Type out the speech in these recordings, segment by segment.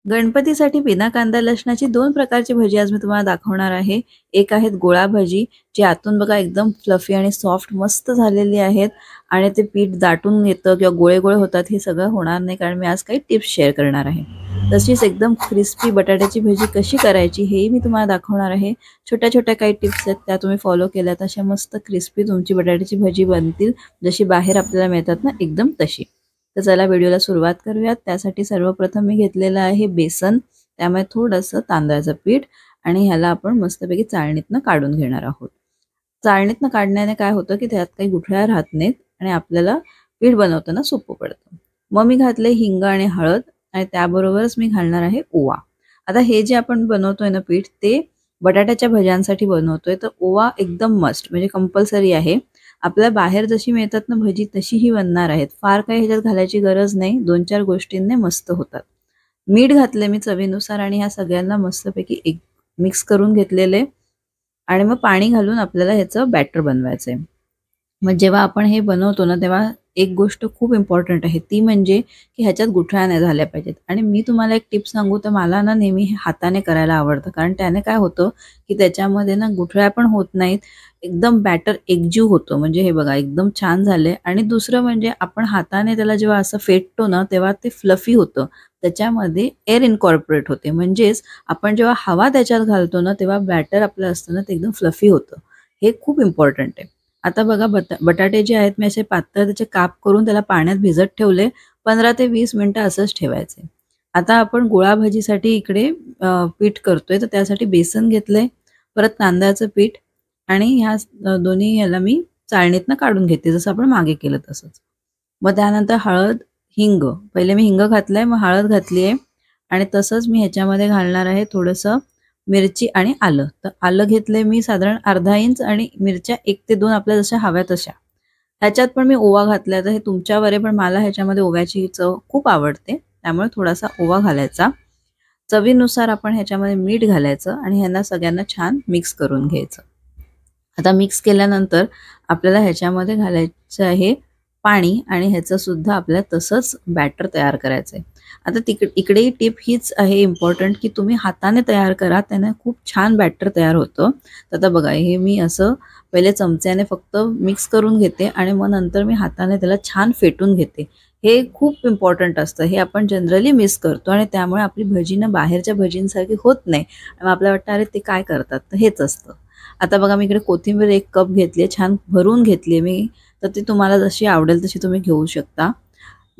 गणपतीसाठी बिना कांदा लसणाची 2 प्रकारची भजी आज मी तुम्हाला दाखवणार आहे. एक आहेत गोळा भजी, जी आतून बघा एकदम फ्लफी आणि सॉफ्ट मस्त झालेली आहेत आणि ते पीठ दाटून येतं किंवा गोळे-गोळे होतात हे सगळं होणार नाही, कारण मी आज काही टिप्स शेअर करणार आहे. तशीच एकदम क्रिस्पी बटाट्याची भजी कशी करायची हेही मी तुम्हाला दाखवणार आहे. छोट्या-छोट्या काही टिप्स आहेत त्या तुम्ही फॉलो केल्यात अशा मस्त क्रिस्पी तुमची बटाट्याची भजी बनतील, जशी बाहेर आपल्याला मिळतात ना एकदम तशी. तर चला व्हिडिओला सुरुवात करूयात. त्यासाठी सर्वप्रथम मी घेतलेलं आहे बेसन, त्यामुळे थोडंसं तांदळाचं पीठ आणि ह्याला आपण मस्तपैकी चाळणीतनं काढून घेणार आहोत. चाळणीतनं काढण्याने काय होतं की त्यात काही गुठळ्या राहत नाहीत आणि आपल्याला पीठ बनवताना सोपं पडतं. मग मी घातले हिंग आणि हळद आणि त्याबरोबरच मी घालणार आहे ओवा. आता हे जे आपण बनवतोय ना पीठ, ते बटाट्याच्या भज्यांसाठी बनवतोय, तर ओवा एकदम मस्ट म्हणजे कंपल्सरी आहे. आपल्याला बाहेर जशी मिळतात ना भजी तशी ही बनणार आहेत. फार काही ह्याच्यात घालायची गरज नाही. 2-4 गोष्टींनी मस्त होतात. मीठ घातले मी चवीनुसार आणि ह्या सगळ्यांना मस्तपैकी एक मिक्स करून घेतलेले आणि मग पाणी घालून आपल्याला ह्याचं बॅटर बनवायचंय. मग जेव्हा आपण हे बनवतो ना, तेव्हा एक गोष्ट खूप इम्पॉर्टंट आहे, ती म्हणजे की ह्याच्यात गुठळ्या नाही झाल्या पाहिजेत. आणि मी तुम्हाला एक टिप सांगू तर मला ना नेहमी हे हाताने करायला आवडतं, कारण त्याने काय होतं की त्याच्यामध्ये ना गुठळ्या पण होत नाहीत. एकदम बॅटर एकजीव होतो. म्हणजे हे बघा एकदम छान झालंय. आणि दुसरं म्हणजे आपण हाताने त्याला जेव्हा असं फेटतो ना, तेव्हा ते फ्लफी होतं. त्याच्यामध्ये एअर इन्कॉर्पोरेट होते. म्हणजेच आपण जेव्हा हवा त्याच्यात घालतो ना, तेव्हा बॅटर आपलं असतं ना, ते एकदम फ्लफी होतं. हे खूप इम्पॉर्टंट आहे. आता बघा बटाटे जे आहेत मी असे पातळ त्याचे काप करून त्याला पाण्यात भिजत ठेवले. 15 ते 20 मिनिटं असंच ठेवायचे. आता आपण गोळा भाजीसाठी इकडे पीठ करतोय, तर त्यासाठी बेसन घेतलंय, परत तांदळाचं पीठ आणि ह्या दोन्ही ह्याला मी चाळणीतनं काढून घेते, जसं आपण मागे केलं तसंच. मग त्यानंतर हळद, हिंग. पहिले मी हिंग घातलंय, मग हळद घातली आहे आणि तसंच मी ह्याच्यामध्ये घालणार आहे थोडंसं मिरची आणि आलं. तर आलं घेतलंय मी साधारण अर्धा इंच आणि मिरच्या 1 ते 2 आपल्या जशा हव्या तशा. ह्याच्यात पण मी ओवा घातलाय, तर हे तुमच्यावर आहे, पण मला ह्याच्यामध्ये ओव्याची चव खूप आवडते. त्यामुळे थोडासा ओवा घालायचा. चवीनुसार आपण ह्याच्यामध्ये मीठ घालायचं आणि ह्यांना सगळ्यांना छान मिक्स करून घ्यायचं. आता मिक्स केल्यानंतर आपल्याला ह्याच्यामध्ये घालायचं आहे पाणी आणि ह्याचं सुद्धा आपल्याला तसंच बॅटर तयार करायचं आहे. आता इकडेही टिप हीच आहे इम्पॉर्टंट, की तुम्ही हाताने तयार करा, त्याने खूप छान बॅटर तयार होतं. तर आता बघा हे मी असं पहिले चमच्याने फक्त मिक्स करून घेते आणि मग नंतर मी हाताने त्याला छान फेटून घेते. हे खूप इम्पॉर्टंट असतं. हे आपण जनरली मिस करतो आणि त्यामुळे आपली भजी ना बाहेरच्या भजींसारखी होत नाही. आणि आपल्याला वाटतं अरे ते काय करतात, तर हेच असतं. आता बघा मी इकडे कोथिंबीर 1 कप घेतली, छान भरून घेतली मी. तर ती तुम्हाला जशी आवडेल तशी तुम्ही घेऊ शकता.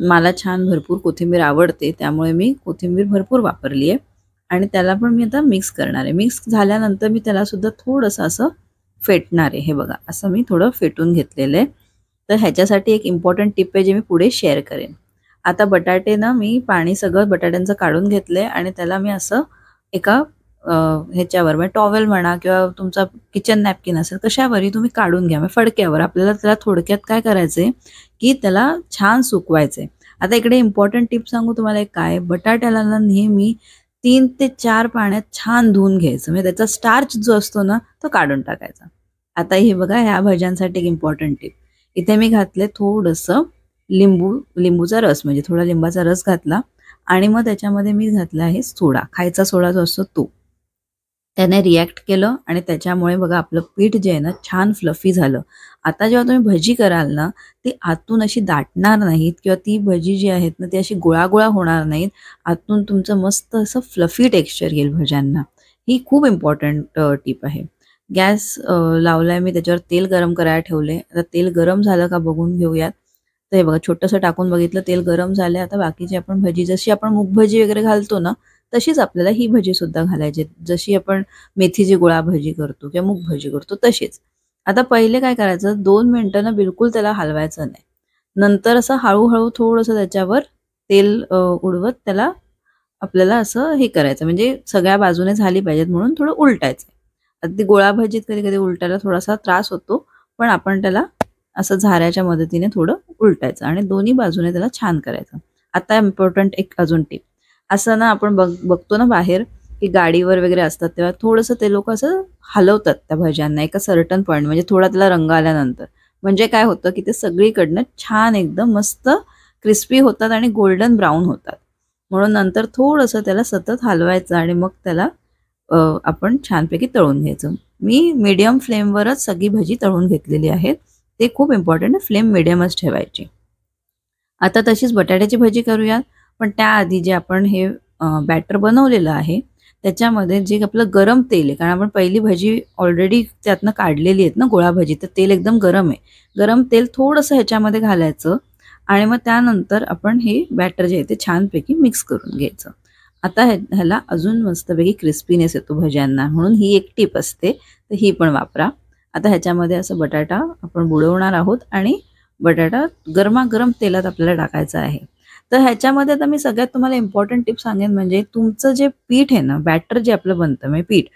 मला छान भरपूर कोथिंबीर आवडते, त्यामुळे मी कोथिंबीर भरपूर वापरली आहे आणि त्याला पण मी आता मिक्स करणार आहे. मिक्स झाल्यानंतर मी त्याला सुद्धा थोडंसं असं फेटणार आहे. हे बघा असं मी थोडं फेटून घेतलेलं आहे. तर ह्याच्यासाठी एक इम्पॉर्टंट टिप आहे, जे मी पुढे शेअर करेन. आता बटाटे ना मी पाणी सगळं बटाट्यांचं काढून घेतलंय आणि त्याला मी असं एका ह्याच्यावर म्हणजे टॉवेल म्हणा किंवा तुमचा किचन नॅपकिन असेल कशावरही तुम्ही काढून घ्या. म्हणजे फडक्यावर आपल्याला त्याला थोडक्यात काय करायचंय, की त्याला छान सुकवायचंय. आता इकडे इम्पॉर्टंट टिप सांगू तुम्हाला एक काय, बटाट्याला ना नेहमी 3 ते 4 पाण्यात छान धुवून घ्यायचं. म्हणजे त्याचा स्टार्च जो असतो ना, तो काढून टाकायचा. आता हे बघा ह्या भाज्यांसाठी एक इम्पॉर्टंट टिप. इथे मी घातले थोडंसं लिंबूचा रस, म्हणजे थोडा लिंबाचा रस घातला आणि मग त्याच्यामध्ये मी घातला आहे सोडा. खायचा सोडा जो असतो तो. त्याने रिॲक्ट केलं आणि त्याच्यामुळे बघा आपलं पीठ जे आहे ना छान फ्लफी झालं. आता जेव्हा तुम्ही भजी कराल ना, ती आतून अशी दाटणार नाहीत किंवा ती भजी जी आहेत ना, ती अशी गोळा-गोळा होणार नाहीत. आतून तुमचं मस्त असं फ्लफी टेक्स्चर येईल भज्यांना. ही खूप इम्पॉर्टंट टिप आहे. गॅस लावलाय मी, त्याच्यावर तेल गरम करायला ठेवले. आता तेल गरम झालं का बघून घेऊयात. तर हे बघा छोटंसं टाकून बघितलं, तेल गरम झालंय. आता बाकीची आपण भजी जशी आपण मूग भजी वगैरे घालतो ना, तशीच आपल्याला ही भजीसुद्धा घालायची. जशी आपण मेथीची गोळा भजी करतो किंवा मूग भजी करतो तशीच. आता पहिले काय करायचं, 2 मिनिटं ना बिलकुल त्याला हलवायचं नाही. नंतर असं हळू-हळू थोडंसं त्याच्यावर तेल उडवत त्याला आपल्याला असं हे करायचं, म्हणजे सगळ्या बाजूने झाली पाहिजेत म्हणून थोडं उलटायचं. अगदी गोळा भजीत कधी-कधी उलटायला थोडासा त्रास होतो, पण आपण त्याला असं झाऱ्याच्या मदतीने थोडं उलटायचं आणि दोन्ही बाजूने त्याला छान करायचं. आता इम्पॉर्टंट एक अजून टिप. असं ना आपण बघतो ना बाहेर, की गाडीवर वगैरे असतात तेव्हा थोडंसं ते लोकं असं हलवतात त्या भज्यांना एका सर्टन पॉइंट, म्हणजे थोडा त्याला रंग आल्यानंतर. म्हणजे काय होतं, की ते सगळीकडनं छान एकदम मस्त क्रिस्पी होतात आणि गोल्डन ब्राउन होतात. म्हणून नंतर थोडंसं त्याला सतत हलवायचं आणि मग त्याला आपण छानपैकी तळून घ्यायचं. मी मीडियम फ्लेमवरच सगळी भजी तळून घेतलेली आहेत. ते खूप इम्पॉर्टंट आहे, फ्लेम मीडियमच ठेवायची. आता तशीच बटाट्याची भजी करूयात, पण त्याआधी जे आपण हे बॅटर बनवलेलं आहे, त्याच्यामध्ये जे आपलं गरम तेल आहे, कारण आपण पहिली भजी ऑलरेडी त्यातनं काढलेली आहेत ना गोळा भजी, तर तेल एकदम गरम आहे. गरम तेल थोडंसं ह्याच्यामध्ये घालायचं आणि मग त्यानंतर आपण हे बॅटर जे आहे ते छानपैकी मिक्स करून घ्यायचं. आता ह्याला अजून मस्तपैकी क्रिस्पीनेस येतो भज्यांना, म्हणून ही एक टिप असते, तर ही पण वापरा. आता ह्याच्यामध्ये असं बटाटा आपण बुडवणार आहोत आणि बटाटा गरमागरम तेलात आपल्याला टाकायचा आहे. तर ह्याच्यामध्ये आता मी सगळ्यात तुम्हाला इम्पॉर्टंट टिप सांगेन, म्हणजे तुमचं जे पीठ आहे ना, बॅटर जे आपलं बनतं म्हणजे पीठ,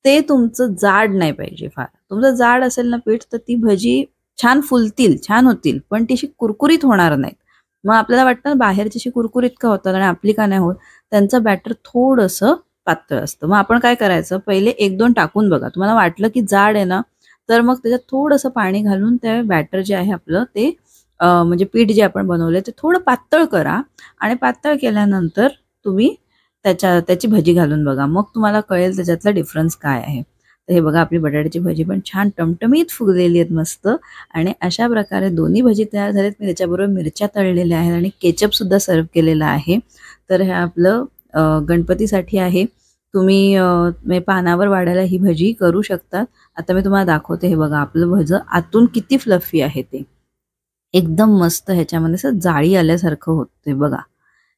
ते तुमचं जाड नाही पाहिजे फार. तुमचं जाड असेल ना पीठ, तर ती भजी छान फुलतील, छान होतील, पण ती अशी कुरकुरीत होणार नाहीत. मग आपल्याला वाटतं ना बाहेरची अशी कुरकुरीत का होतात आणि आपली का नाही होत, त्यांचं बॅटर थोडंसं पातळ असतं. मग आपण काय करायचं, पहिले 1-2 टाकून बघा. तुम्हाला वाटलं की जाड आहे ना, तर मग त्याच्यात थोडंसं पाणी घालून ते बॅटर जे आहे आपलं ते म्हणजे पीठ जे आपण बनवलंय ते थोडं पातळ करा आणि पातळ केल्यानंतर तुम्ही त्याची भजी घालून बघा. मग तुम्हाला कळेल त्याच्यातला डिफरन्स काय आहे. तर हे बघा आपली बटाट्याची भजी पण छान टमटमीत फुगलेली आहेत मस्त आणि अशा प्रकारे दोन्ही भजी तयार झालेत. मी त्याच्याबरोबर मिरच्या तळलेल्या आहेत आणि केचपसुद्धा सर्व्ह केलेला आहे. तर हे आपलं गणपतीसाठी आहे. तुम्ही म्हणजे पानावर वाढायला ही भजी करू शकतात. आता मी तुम्हाला दाखवते. हे बघा आपलं भजं आतून किती फ्लफी आहे ते. एकदम मस्त ह्याच्यामध्ये असं जाळी आल्यासारखं होते बघा.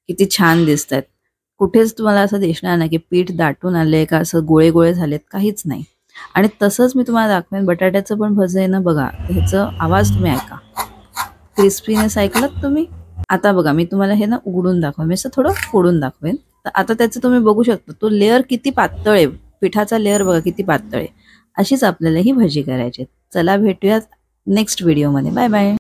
किती छान दिसतायत. कुठेच तुम्हाला असं दिसणार नाही की पीठ दाटून आलंय का असं गोळे-गोळे झालेत, काहीच नाही. आणि तसंच मी तुम्हाला दाखवेन बटाट्याचं पण भजं आहे ना बघा. ह्याचा आवाज तुम्ही ऐका. क्रिस्पीनेस ऐकलात तुम्ही? आता बघा मी तुम्हाला हे ना उघडून दाखवेन. मी असं थोडं फोडून दाखवेन. तर आता त्याचं तुम्ही बघू शकता. तो लेयर किती पातळ आहे. पिठाचा लेयर बघा किती पातळ आहे. अशीच आपल्याला ही भजी करायची आहे. चला भेटूयात नेक्स्ट व्हिडिओमध्ये. Bye bye.